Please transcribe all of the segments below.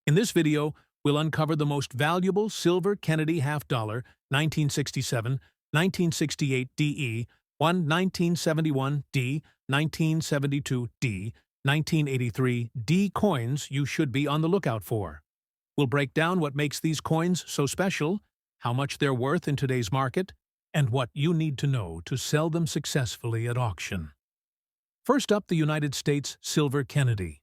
In this video, we'll uncover the most valuable silver Kennedy half-dollar 1967, 1968 DE, 1971 D, 1972 D, 1983 D coins you should be on the lookout for. We'll break down what makes these coins so special, how much they're worth in today's market, and what you need to know to sell them successfully at auction. First up, the United States Silver Kennedy.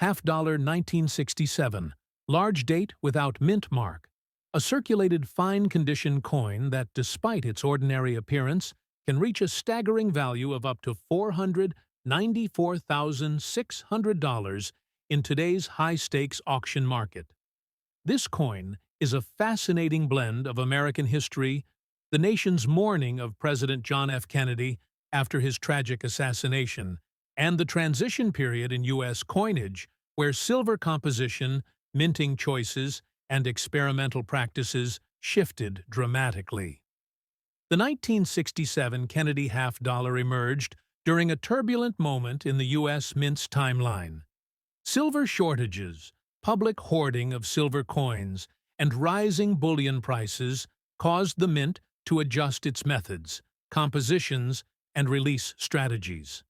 Half-dollar 1967. Large date without mint mark. A circulated fine-condition coin that, despite its ordinary appearance, can reach a staggering value of up to $494,600 in today's high-stakes auction market. This coin is a fascinating blend of American history, the nation's mourning of President John F. Kennedy after his tragic assassination, and the transition period in U.S. coinage where silver composition, minting choices, and experimental practices shifted dramatically. The 1967 Kennedy half-dollar emerged during a turbulent moment in the U.S. mint's timeline. Silver shortages, public hoarding of silver coins, and rising bullion prices caused the mint to adjust its methods, compositions, and release strategies.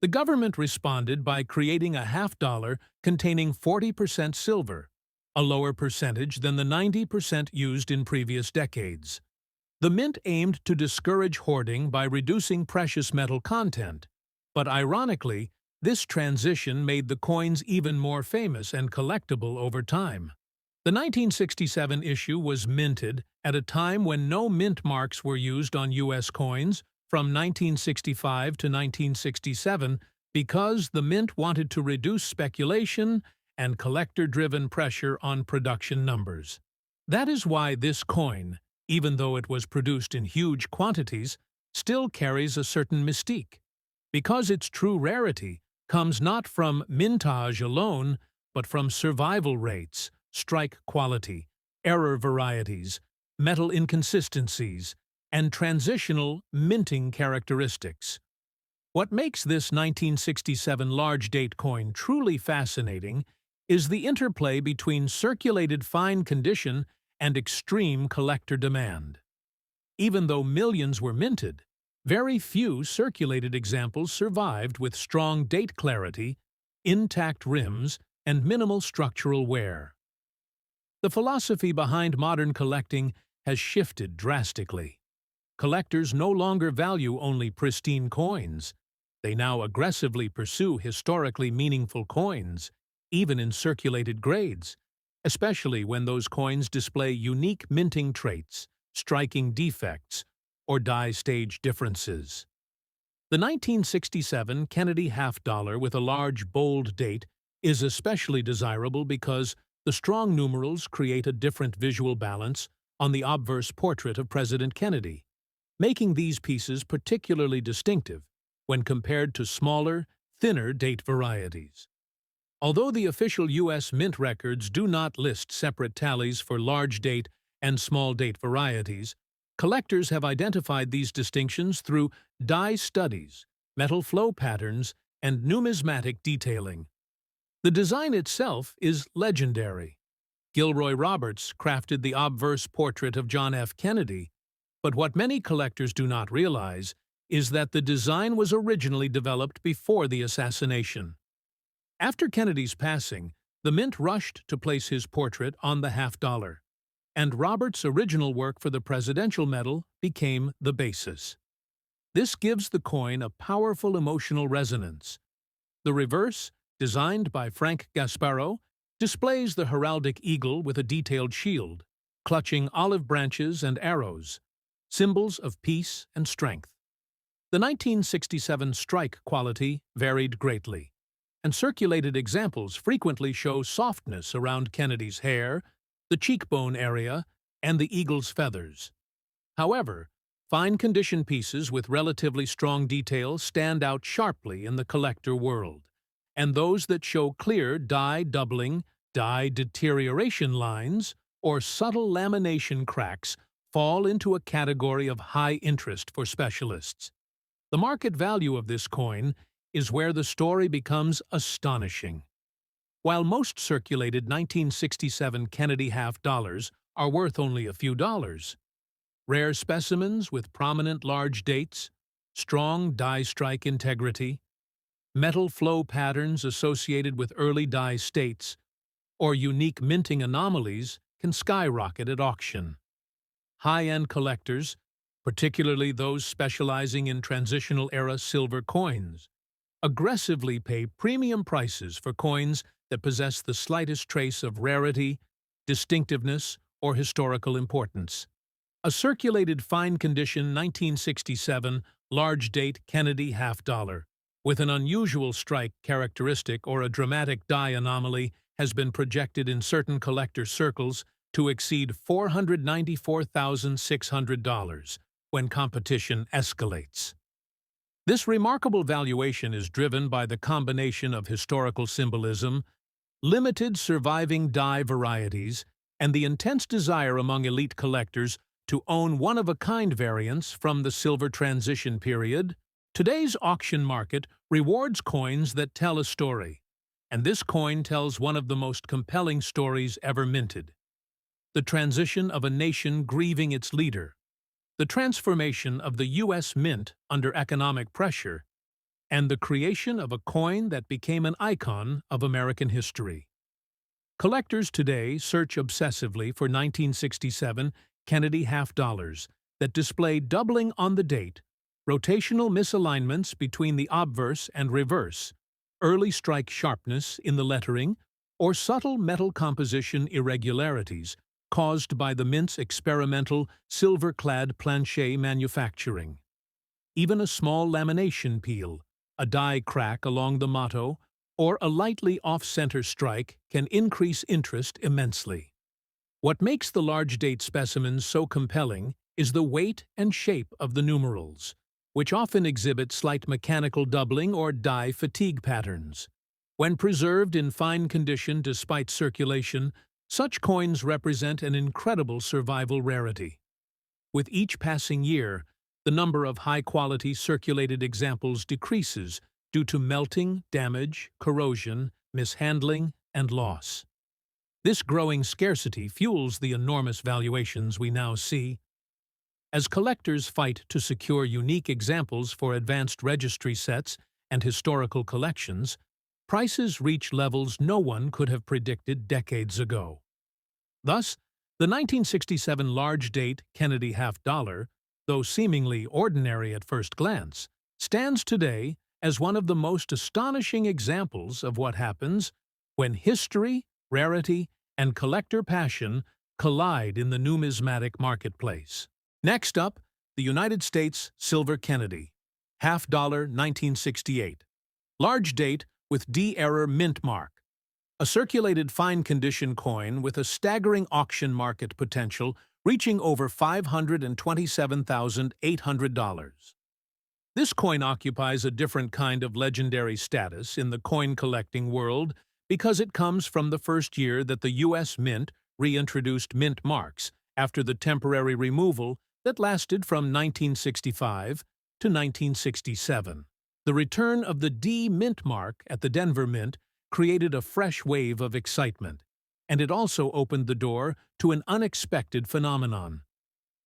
The government responded by creating a half-dollar containing 40% silver, a lower percentage than the 90% used in previous decades. The mint aimed to discourage hoarding by reducing precious metal content, but ironically, this transition made the coins even more famous and collectible over time. The 1967 issue was minted at a time when no mint marks were used on U.S. coins from 1965 to 1967 because the mint wanted to reduce speculation and collector-driven pressure on production numbers. That is why this coin, even though it was produced in huge quantities, still carries a certain mystique, because its true rarity comes not from mintage alone, but from survival rates, strike quality, error varieties, metal inconsistencies, and transitional minting characteristics. What makes this 1967 large-date coin truly fascinating is the interplay between circulated fine condition and extreme collector demand. Even though millions were minted, very few circulated examples survived with strong date clarity, intact rims, and minimal structural wear. The philosophy behind modern collecting has shifted drastically. Collectors no longer value only pristine coins. They now aggressively pursue historically meaningful coins, even in circulated grades, especially when those coins display unique minting traits, striking defects, or die stage differences. The 1967 Kennedy half-dollar with a large, bold date is especially desirable because the strong numerals create a different visual balance on the obverse portrait of President Kennedy, making these pieces particularly distinctive when compared to smaller, thinner date varieties. Although the official U.S. mint records do not list separate tallies for large date and small date varieties, collectors have identified these distinctions through die studies, metal flow patterns, and numismatic detailing. The design itself is legendary. Gilroy Roberts crafted the obverse portrait of John F. Kennedy, but what many collectors do not realize is that the design was originally developed before the assassination. After Kennedy's passing, the mint rushed to place his portrait on the half-dollar, and Roberts' original work for the presidential medal became the basis. This gives the coin a powerful emotional resonance. The reverse, designed by Frank Gasparro, displays the heraldic eagle with a detailed shield, clutching olive branches and arrows, symbols of peace and strength. The 1967 strike quality varied greatly, and circulated examples frequently show softness around Kennedy's hair, the cheekbone area, and the eagle's feathers. However, fine-condition pieces with relatively strong detail stand out sharply in the collector world, and those that show clear die doubling, die deterioration lines, or subtle lamination cracks fall into a category of high interest for specialists. The market value of this coin is where the story becomes astonishing. While most circulated 1967 Kennedy half dollars are worth only a few dollars, rare specimens with prominent large dates, strong die strike integrity, metal flow patterns associated with early die states, or unique minting anomalies can skyrocket at auction. High-end collectors, particularly those specializing in transitional-era silver coins, aggressively pay premium prices for coins that possess the slightest trace of rarity, distinctiveness, or historical importance. A circulated fine-condition 1967 large-date Kennedy half-dollar with an unusual strike characteristic or a dramatic die anomaly has been projected in certain collector circles to exceed $494,600 when competition escalates. This remarkable valuation is driven by the combination of historical symbolism, limited surviving die varieties, and the intense desire among elite collectors to own one-of-a-kind variants from the silver transition period. Today's auction market rewards coins that tell a story, and this coin tells one of the most compelling stories ever minted. The transition of a nation grieving its leader, the transformation of the U.S. Mint under economic pressure, and the creation of a coin that became an icon of American history. Collectors today search obsessively for 1967 Kennedy half dollars that display doubling on the date, rotational misalignments between the obverse and reverse, early strike sharpness in the lettering, or subtle metal composition irregularities caused by the mint's experimental silver-clad planchet manufacturing. Even a small lamination peel, a die crack along the motto, or a lightly off-center strike can increase interest immensely. What makes the large-date specimens so compelling is the weight and shape of the numerals, which often exhibit slight mechanical doubling or die fatigue patterns. When preserved in fine condition despite circulation, such coins represent an incredible survival rarity. With each passing year, the number of high-quality circulated examples decreases due to melting, damage, corrosion, mishandling, and loss. This growing scarcity fuels the enormous valuations we now see. As collectors fight to secure unique examples for advanced registry sets and historical collections, prices reach levels no one could have predicted decades ago. Thus, the 1967 large-date Kennedy half-dollar, though seemingly ordinary at first glance, stands today as one of the most astonishing examples of what happens when history, rarity, and collector passion collide in the numismatic marketplace. Next up, the United States Silver Kennedy, half-dollar 1968. Large date with D-error mint mark. A circulated fine-condition coin with a staggering auction market potential reaching over $527,800. This coin occupies a different kind of legendary status in the coin-collecting world because it comes from the first year that the U.S. Mint reintroduced mint marks after the temporary removal that lasted from 1965 to 1967. The return of the D mint mark at the Denver Mint created a fresh wave of excitement, and it also opened the door to an unexpected phenomenon.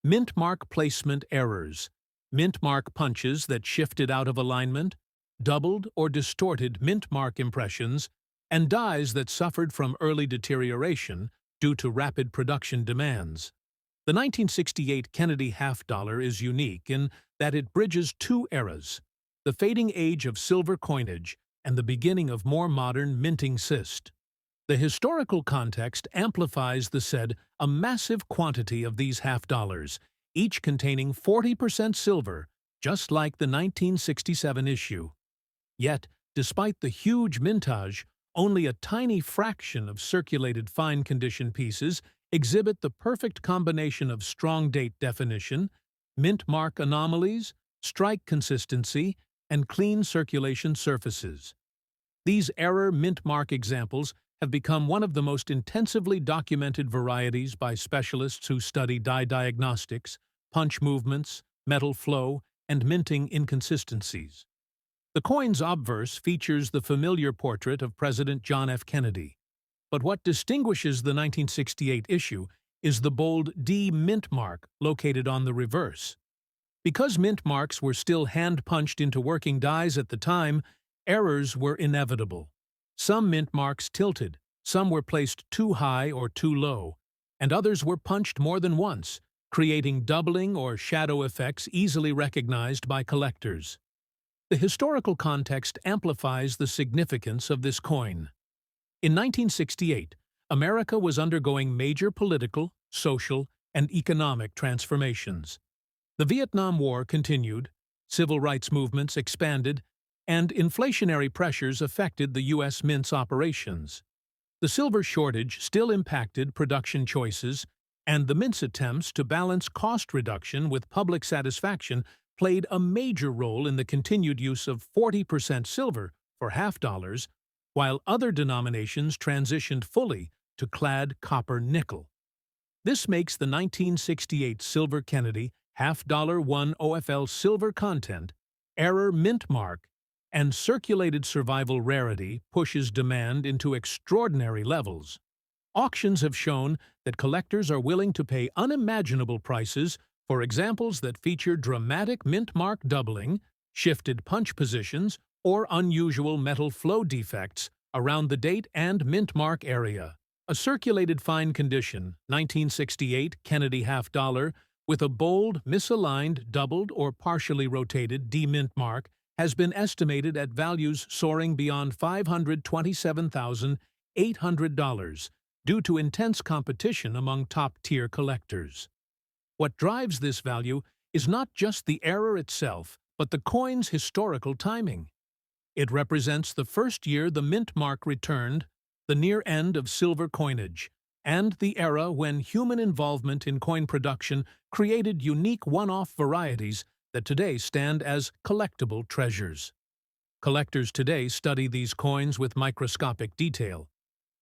Mint mark placement errors, mint mark punches that shifted out of alignment, doubled or distorted mint mark impressions, and dies that suffered from early deterioration due to rapid production demands. The 1968 Kennedy half-dollar is unique in that it bridges two eras, the fading age of silver coinage and the beginning of more modern minting cyst. The historical context amplifies the said a massive quantity of these half-dollars, each containing 40% silver, just like the 1967 issue. Yet, despite the huge mintage, only a tiny fraction of circulated fine-condition pieces exhibit the perfect combination of strong date definition, mint mark anomalies, strike consistency, and clean circulation surfaces. These error mint mark examples have become one of the most intensively documented varieties by specialists who study die diagnostics, punch movements, metal flow, and minting inconsistencies. The coin's obverse features the familiar portrait of President John F. Kennedy, But what distinguishes the 1968 issue is the bold D mint mark located on the reverse. Because mint marks were still hand-punched into working dies at the time, errors were inevitable. Some mint marks tilted, some were placed too high or too low, and others were punched more than once, creating doubling or shadow effects easily recognized by collectors. The historical context amplifies the significance of this coin. In 1968, America was undergoing major political, social, and economic transformations. The Vietnam War continued, civil rights movements expanded, and inflationary pressures affected the U.S. Mint's operations. The silver shortage still impacted production choices, and the Mint's attempts to balance cost reduction with public satisfaction played a major role in the continued use of 40% silver for half dollars, while other denominations transitioned fully to clad copper nickel. This makes the 1968 Silver Kennedy half-dollar 1 OFL silver content, error mint mark, and circulated survival rarity pushes demand into extraordinary levels. Auctions have shown that collectors are willing to pay unimaginable prices for examples that feature dramatic mint mark doubling, shifted punch positions, or unusual metal flow defects around the date and mint mark area. A circulated fine condition, 1968 Kennedy half-dollar, with a bold, misaligned, doubled, or partially rotated D-mint mark has been estimated at values soaring beyond $527,800 due to intense competition among top-tier collectors. What drives this value is not just the error itself, but the coin's historical timing. It represents the first year the mint mark returned, the near end of silver coinage, and the era when human involvement in coin production created unique one-off varieties that today stand as collectible treasures. Collectors today study these coins with microscopic detail.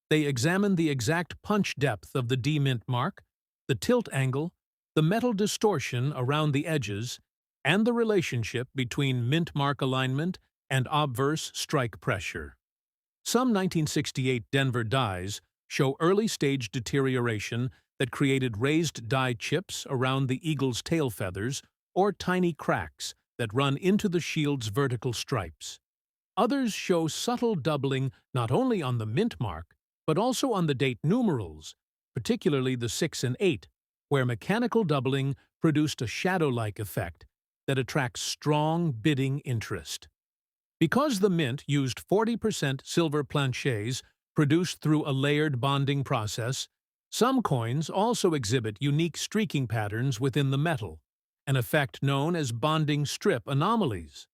They examine the exact punch depth of the D-mint mark, the tilt angle, the metal distortion around the edges, and the relationship between mint mark alignment and obverse strike pressure. Some 1968 Denver dies show early-stage deterioration that created raised die chips around the eagle's tail feathers or tiny cracks that run into the shield's vertical stripes. Others show subtle doubling not only on the mint mark, but also on the date numerals, particularly the 6 and 8, where mechanical doubling produced a shadow-like effect that attracts strong bidding interest. Because the mint used 40% silver planchets produced through a layered bonding process, some coins also exhibit unique streaking patterns within the metal, an effect known as bonding strip anomalies.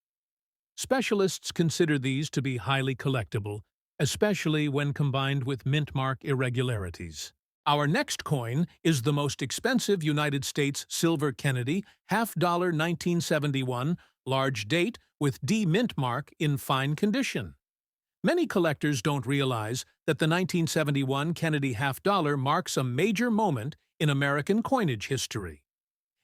Specialists consider these to be highly collectible, especially when combined with mint mark irregularities. Our next coin is the most expensive United States Silver Kennedy half-dollar 1971 large date with D mint mark in fine condition. Many collectors don't realize that the 1971 Kennedy half-dollar marks a major moment in American coinage history.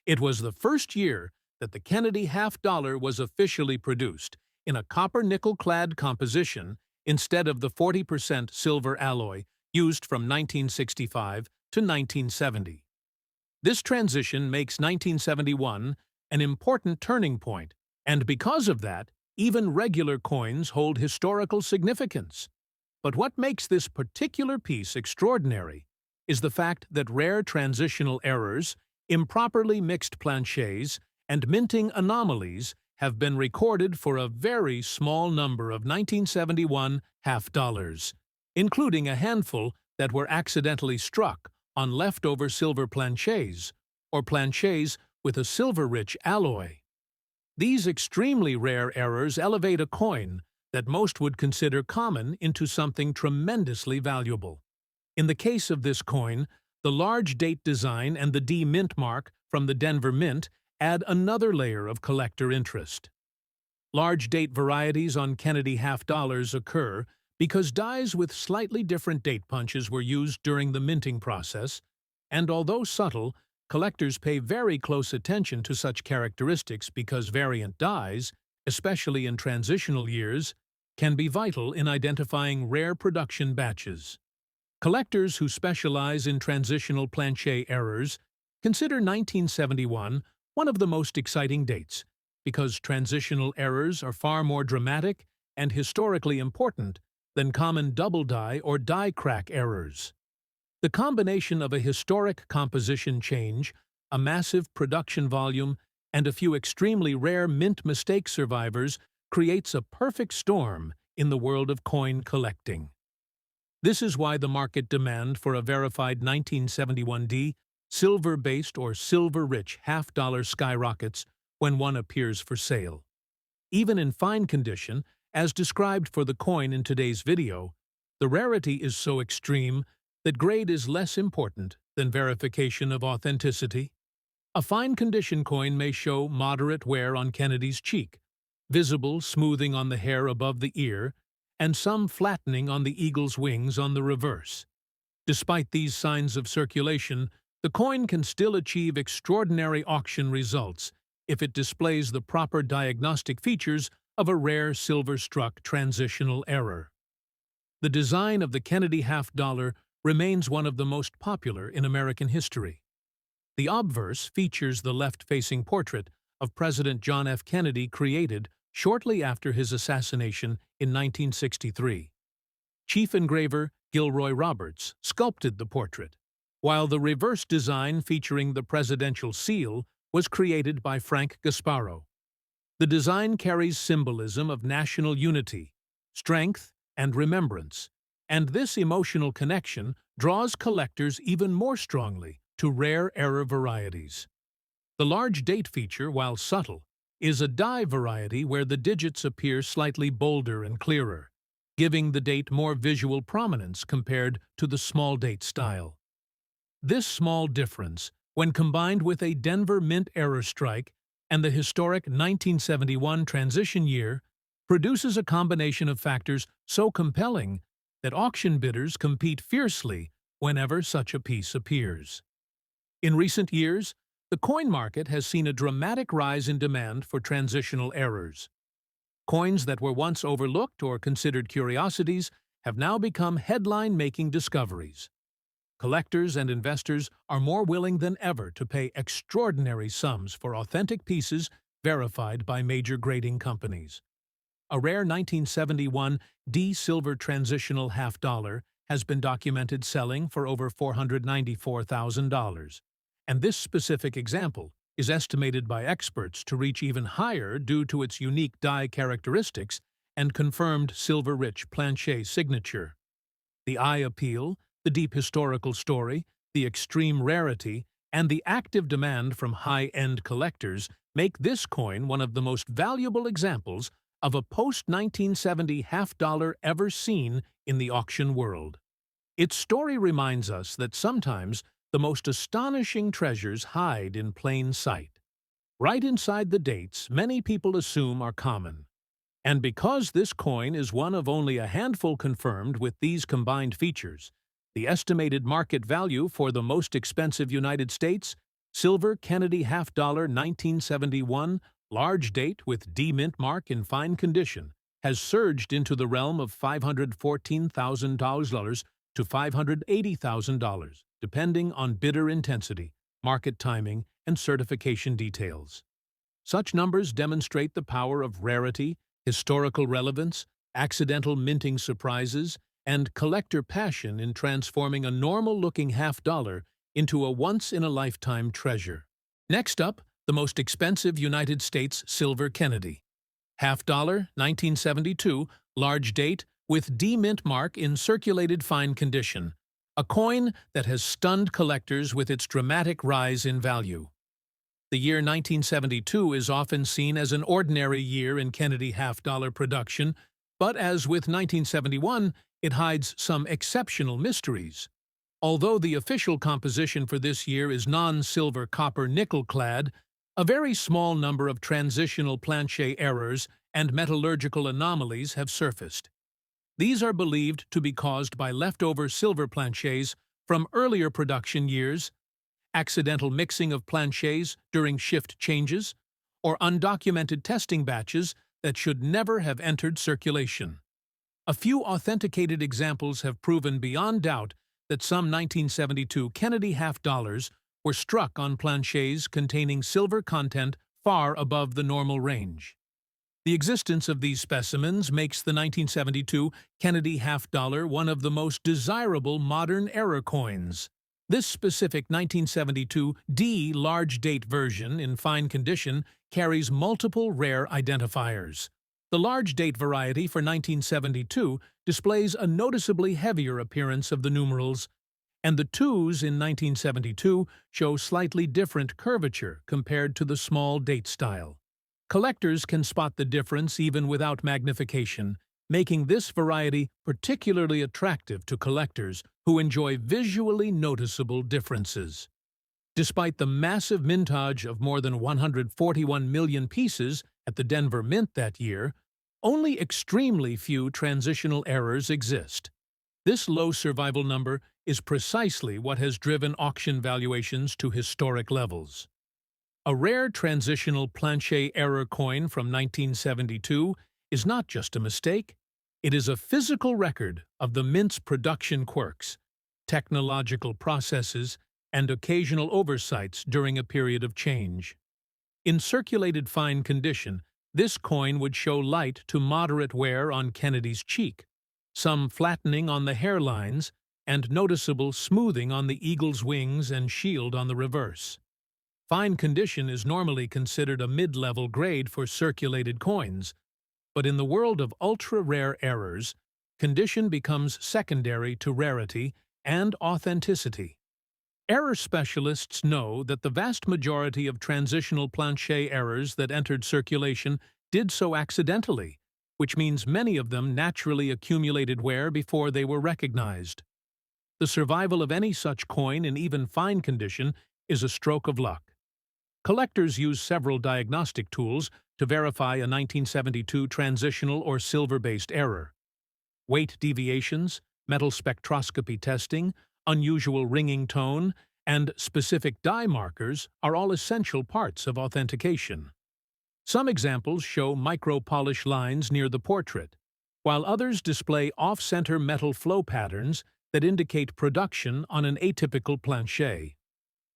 It was the first year that the Kennedy half-dollar was officially produced in a copper-nickel-clad composition instead of the 40% silver alloy used from 1965 to 1970. This transition makes 1971 an important turning point, and because of that, even regular coins hold historical significance. But what makes this particular piece extraordinary is the fact that rare transitional errors, improperly mixed planchets, and minting anomalies have been recorded for a very small number of 1971 half-dollars, including a handful that were accidentally struck on leftover silver planchets or planchets with a silver-rich alloy. These extremely rare errors elevate a coin that most would consider common into something tremendously valuable. In the case of this coin, the large date design and the D mint mark from the Denver Mint add another layer of collector interest. Large date varieties on Kennedy half-dollars occur because dies with slightly different date punches were used during the minting process, and although subtle, collectors pay very close attention to such characteristics because variant dies, especially in transitional years, can be vital in identifying rare production batches. Collectors who specialize in transitional planchet errors consider 1971 one of the most exciting dates, because transitional errors are far more dramatic and historically important than common double die or die crack errors. The combination of a historic composition change, a massive production volume, and a few extremely rare mint mistake survivors creates a perfect storm in the world of coin collecting. This is why the market demand for a verified 1971D silver-based or silver-rich half-dollar skyrockets when one appears for sale. Even in fine condition, as described for the coin in today's video, the rarity is so extreme that grade is less important than verification of authenticity. A fine condition coin may show moderate wear on Kennedy's cheek, visible smoothing on the hair above the ear, and some flattening on the eagle's wings on the reverse. Despite these signs of circulation, the coin can still achieve extraordinary auction results if it displays the proper diagnostic features of a rare silver-struck transitional error. The design of the Kennedy half-dollar remains one of the most popular in American history. The obverse features the left-facing portrait of President John F. Kennedy created shortly after his assassination in 1963. Chief engraver Gilroy Roberts sculpted the portrait, while the reverse design featuring the presidential seal was created by Frank Gasparo. The design carries symbolism of national unity, strength, and remembrance, and this emotional connection draws collectors even more strongly to rare error varieties. The large date feature, while subtle, is a die variety where the digits appear slightly bolder and clearer, giving the date more visual prominence compared to the small date style. This small difference, when combined with a Denver Mint error strike and the historic 1971 transition year, produces a combination of factors so compelling that auction bidders compete fiercely whenever such a piece appears. In recent years, the coin market has seen a dramatic rise in demand for transitional errors. Coins that were once overlooked or considered curiosities have now become headline-making discoveries. Collectors and investors are more willing than ever to pay extraordinary sums for authentic pieces verified by major grading companies. A rare 1971 D silver transitional half-dollar has been documented selling for over $494,000, and this specific example is estimated by experts to reach even higher due to its unique die characteristics and confirmed silver-rich planchet signature. The eye appeal, the deep historical story, the extreme rarity, and the active demand from high-end collectors make this coin one of the most valuable examples of a post-1970 half-dollar ever seen in the auction world. Its story reminds us that sometimes the most astonishing treasures hide in plain sight, right inside the dates many people assume are common. And because this coin is one of only a handful confirmed with these combined features, the estimated market value for the most expensive United States silver Kennedy half-dollar 1971 large date with D mint mark in fine condition has surged into the realm of $514,000 to $580,000, depending on bidder intensity, market timing, and certification details. Such numbers demonstrate the power of rarity, historical relevance, accidental minting surprises, and collector passion in transforming a normal-looking half-dollar into a once-in-a-lifetime treasure. Next up, the most expensive United States silver Kennedy. Half-dollar, 1972, large date, with D mint mark in circulated fine condition. A coin that has stunned collectors with its dramatic rise in value. The year 1972 is often seen as an ordinary year in Kennedy half-dollar production, but as with 1971, it hides some exceptional mysteries. Although the official composition for this year is non-silver copper nickel-clad, a very small number of transitional planchet errors and metallurgical anomalies have surfaced. These are believed to be caused by leftover silver planchets from earlier production years, accidental mixing of planchets during shift changes, or undocumented testing batches that should never have entered circulation. A few authenticated examples have proven beyond doubt that some 1972 Kennedy half-dollars were struck on planchets containing silver content far above the normal range. The existence of these specimens makes the 1972 Kennedy half-dollar one of the most desirable modern error coins. This specific 1972 D large date version in fine condition carries multiple rare identifiers. The large date variety for 1972 displays a noticeably heavier appearance of the numerals, and the 2s in 1972 show slightly different curvature compared to the small date style. Collectors can spot the difference even without magnification, making this variety particularly attractive to collectors who enjoy visually noticeable differences. Despite the massive mintage of more than 141 million pieces at the Denver Mint that year, only extremely few transitional errors exist. This low survival number is precisely what has driven auction valuations to historic levels. A rare transitional planchet error coin from 1972 is not just a mistake, it is a physical record of the mint's production quirks, technological processes, and occasional oversights during a period of change. In circulated fine condition, this coin would show light to moderate wear on Kennedy's cheek, some flattening on the hairlines, and noticeable smoothing on the eagle's wings and shield on the reverse. Fine condition is normally considered a mid-level grade for circulated coins, but in the world of ultra-rare errors, condition becomes secondary to rarity and authenticity. Error specialists know that the vast majority of transitional planchet errors that entered circulation did so accidentally, which means many of them naturally accumulated wear before they were recognized. The survival of any such coin in even fine condition is a stroke of luck. Collectors use several diagnostic tools to verify a 1972 transitional or silver-based error. Weight deviations, metal spectroscopy testing, unusual ringing tone, and specific die markers are all essential parts of authentication. Some examples show micro-polish lines near the portrait, while others display off-center metal flow patterns that indicate production on an atypical planchet.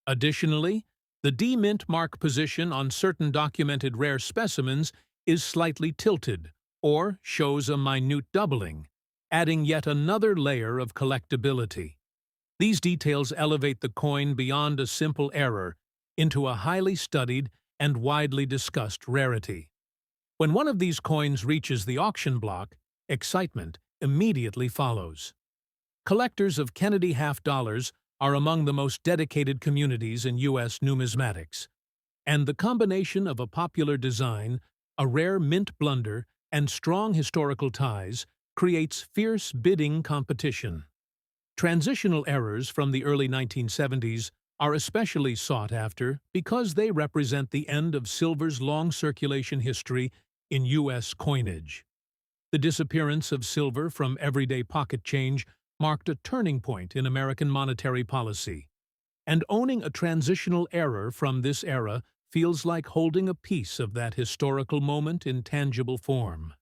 Additionally, the D mint mark position on certain documented rare specimens is slightly tilted or shows a minute doubling, adding yet another layer of collectability. These details elevate the coin beyond a simple error into a highly studied and widely discussed rarity. When one of these coins reaches the auction block, excitement immediately follows. Collectors of Kennedy half-dollars are among the most dedicated communities in U.S. numismatics, and the combination of a popular design, a rare mint blunder, and strong historical ties creates fierce bidding competition. Transitional errors from the early 1970s are especially sought after because they represent the end of silver's long circulation history in U.S. coinage. The disappearance of silver from everyday pocket change marked a turning point in American monetary policy, and owning a transitional error from this era feels like holding a piece of that historical moment in tangible form.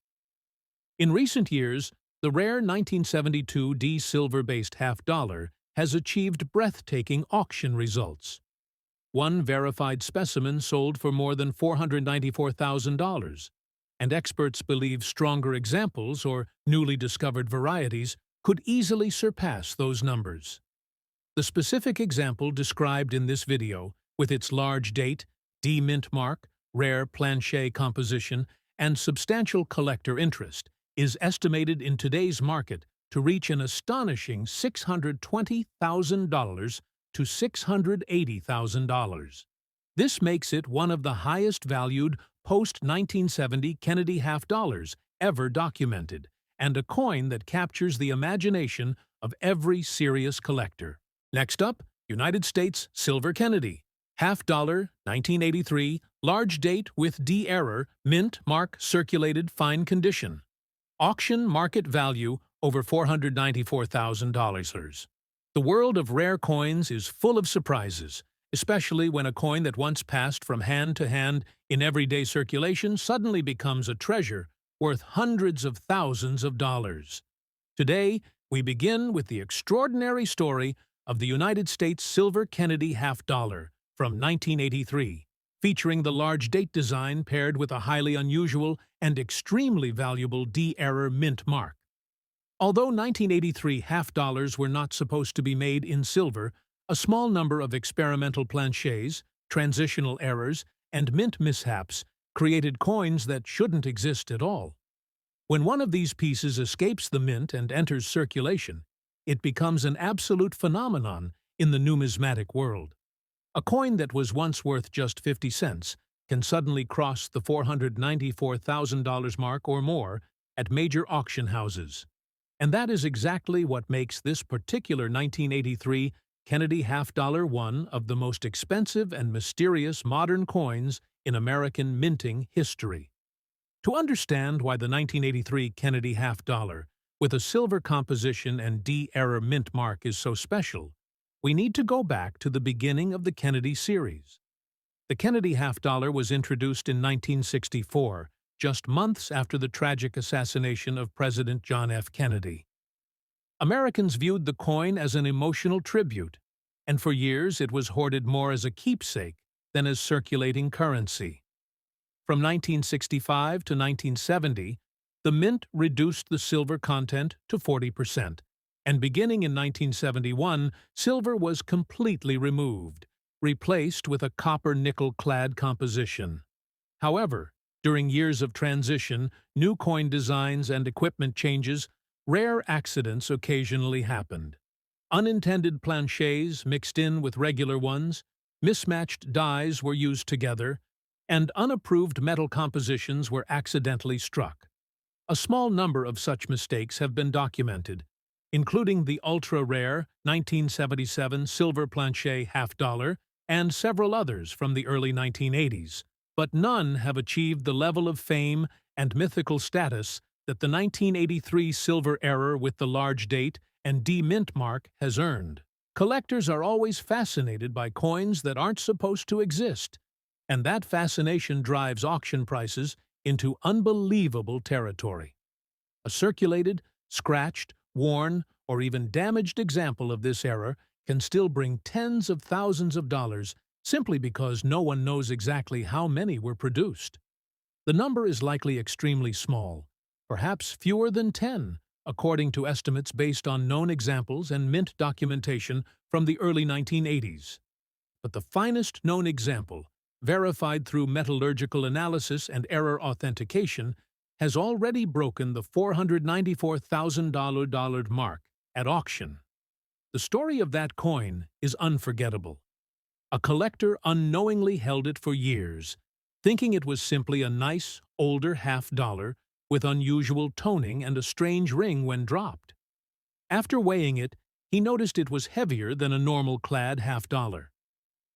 In recent years, the rare 1972 D silver-based half-dollar has achieved breathtaking auction results. One verified specimen sold for more than $494,000, and experts believe stronger examples or newly discovered varieties could easily surpass those numbers. The specific example described in this video, with its large date, D mint mark, rare planchet composition, and substantial collector interest, is estimated in today's market to reach an astonishing $620,000 to $680,000. This makes it one of the highest valued post-1970 Kennedy half-dollars ever documented, and a coin that captures the imagination of every serious collector. Next up, United States Silver Kennedy. Half-dollar, 1983, large date with D error, mint mark circulated fine condition. Auction market value over $494,000. The world of rare coins is full of surprises, especially when a coin that once passed from hand to hand in everyday circulation suddenly becomes a treasure worth hundreds of thousands of dollars. Today, We begin with the extraordinary story of the United States Silver Kennedy half-dollar from 1983, featuring the large date design paired with a highly unusual and extremely valuable D-error mint mark. Although 1983 half-dollars were not supposed to be made in silver, a small number of experimental planchets, transitional errors, and mint mishaps created coins that shouldn't exist at all. When one of these pieces escapes the mint and enters circulation, it becomes an absolute phenomenon in the numismatic world. A coin that was once worth just 50 cents can suddenly cross the $494,000 mark or more at major auction houses. And that is exactly what makes this particular 1983 Kennedy half-dollar one of the most expensive and mysterious modern coins in American minting history. To understand why the 1983 Kennedy half-dollar, with a silver composition and D-error mint mark is so special, we need to go back to the beginning of the Kennedy series. The Kennedy half-dollar was introduced in 1964, just months after the tragic assassination of President John F. Kennedy. Americans viewed the coin as an emotional tribute, and for years it was hoarded more as a keepsake than as circulating currency. From 1965 to 1970, the mint reduced the silver content to 40%, and beginning in 1971, silver was completely removed, replaced with a copper-nickel-clad composition. However, during years of transition, new coin designs and equipment changes, rare accidents occasionally happened. Unintended planchets mixed in with regular ones, mismatched dies were used together, and unapproved metal compositions were accidentally struck. A small number of such mistakes have been documented, including the ultra-rare 1977 silver planchet half-dollar and several others from the early 1980s, but none have achieved the level of fame and mythical status that the 1983 silver error with the large date and D-mint mark has earned. Collectors are always fascinated by coins that aren't supposed to exist, and that fascination drives auction prices into unbelievable territory. A circulated, scratched, worn, or even damaged example of this error can still bring tens of thousands of dollars simply because no one knows exactly how many were produced. The number is likely extremely small, perhaps fewer than 10, according to estimates based on known examples and mint documentation from the early 1980s. But the finest known example, verified through metallurgical analysis and error authentication, has already broken the $494,000 mark at auction. The story of that coin is unforgettable. A collector unknowingly held it for years, thinking it was simply a nice, older half-dollar with unusual toning and a strange ring when dropped. After weighing it, he noticed it was heavier than a normal-clad half-dollar.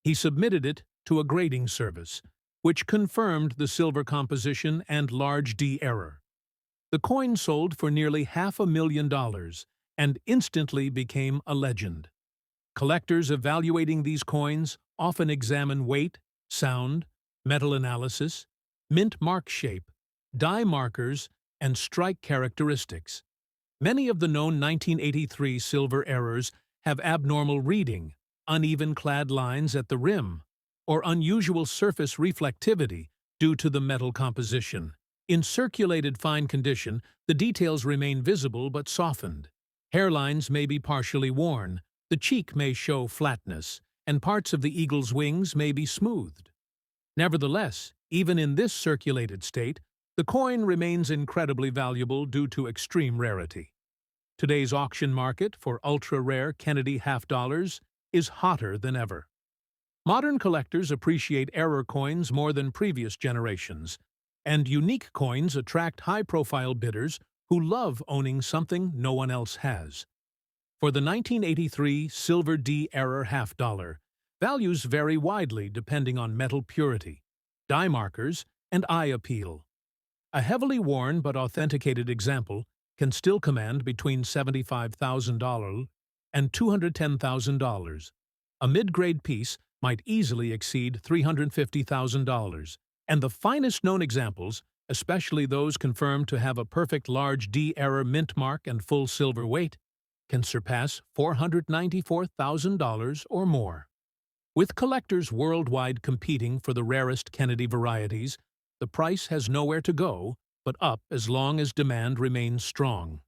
He submitted it to a grading service, which confirmed the silver composition and large D error. The coin sold for nearly $500,000 and instantly became a legend. Collectors evaluating these coins often examine weight, sound, metal analysis, mint mark shape, die markers, and strike characteristics. Many of the known 1983 silver errors have abnormal reading, uneven clad lines at the rim, or unusual surface reflectivity due to the metal composition. In circulated fine condition, the details remain visible but softened. Hairlines may be partially worn, the cheek may show flatness, and parts of the eagle's wings may be smoothed. Nevertheless, even in this circulated state, the coin remains incredibly valuable due to extreme rarity. Today's auction market for ultra-rare Kennedy half-dollars is hotter than ever. Modern collectors appreciate error coins more than previous generations, and unique coins attract high-profile bidders who love owning something no one else has. For the 1983 Silver D-error half-dollar, values vary widely depending on metal purity, die markers, and eye appeal. A heavily worn but authenticated example can still command between $75,000 and $210,000. A mid-grade piece might easily exceed $350,000, and the finest known examples, especially those confirmed to have a perfect large D-error mint mark and full silver weight, can surpass $494,000 or more. With collectors worldwide competing for the rarest Kennedy varieties, the price has nowhere to go but up as long as demand remains strong.